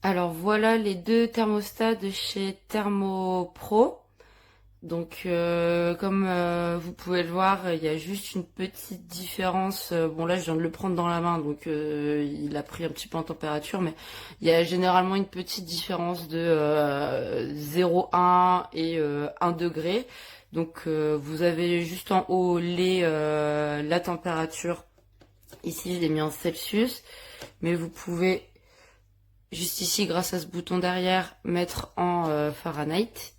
Alors voilà les deux thermostats de chez Thermopro. Donc comme vous pouvez le voir, il y a juste une petite différence. Bon là je viens de le prendre dans la main, donc il a pris un petit peu en température, mais il y a généralement une petite différence de 0,1 et 1 degré. Donc vous avez juste en haut la température. Ici je l'ai mis en Celsius, mais vous pouvez juste ici, grâce à ce bouton derrière, mettre en Fahrenheit.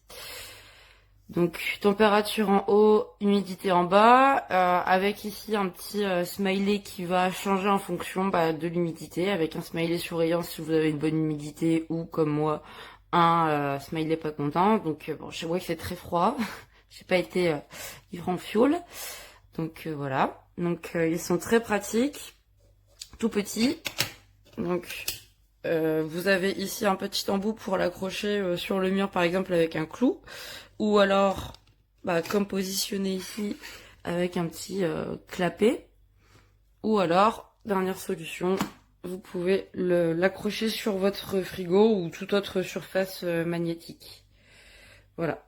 Donc température en haut, humidité en bas, avec ici un petit smiley qui va changer en fonction de l'humidité, avec un smiley souriant si vous avez une bonne humidité ou comme moi un smiley pas content. Donc bon, je vois que c'est très froid, j'ai pas été livré en fioul, donc voilà. Donc ils sont très pratiques, tout petits. Donc vous avez ici un petit embout pour l'accrocher sur le mur par exemple avec un clou, ou alors comme positionné ici avec un petit clapet, ou alors dernière solution, vous pouvez l'accrocher sur votre frigo ou toute autre surface magnétique. Voilà.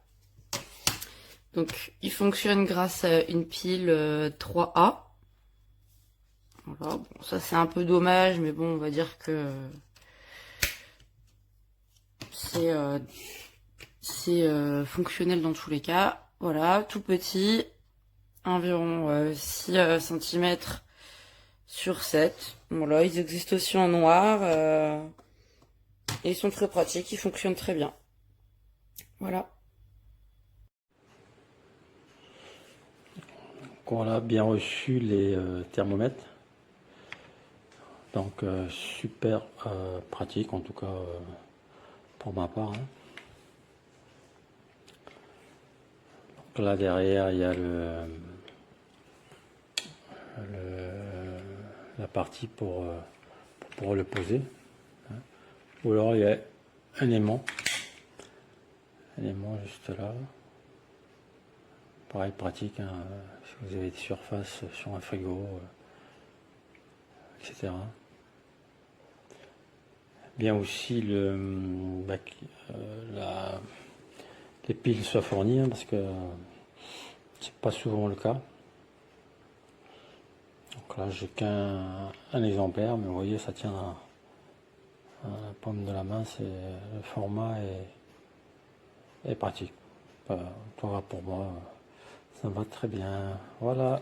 Donc il fonctionne grâce à une pile 3A. Voilà, bon, ça c'est un peu dommage, mais bon, on va dire que c'est fonctionnel dans tous les cas. Voilà, tout petit, environ 6 cm sur 7. Voilà, ils existent aussi en noir. Et ils sont très pratiques, ils fonctionnent très bien. Voilà. Voilà, bien reçu les thermomètres. Donc super pratique en tout cas pour ma part, hein. Donc là derrière il y a la partie pour pouvoir le poser, hein. Ou alors il y a un aimant juste là. Pareil pratique, hein, si vous avez des surfaces sur un frigo, etc. Bien aussi les piles soient fournies, hein, parce que c'est pas souvent le cas. Donc là j'ai qu'un exemplaire, mais vous voyez ça tient à la paume de la main, le format est pratique. En tout cas pour moi, ça va très bien. Voilà.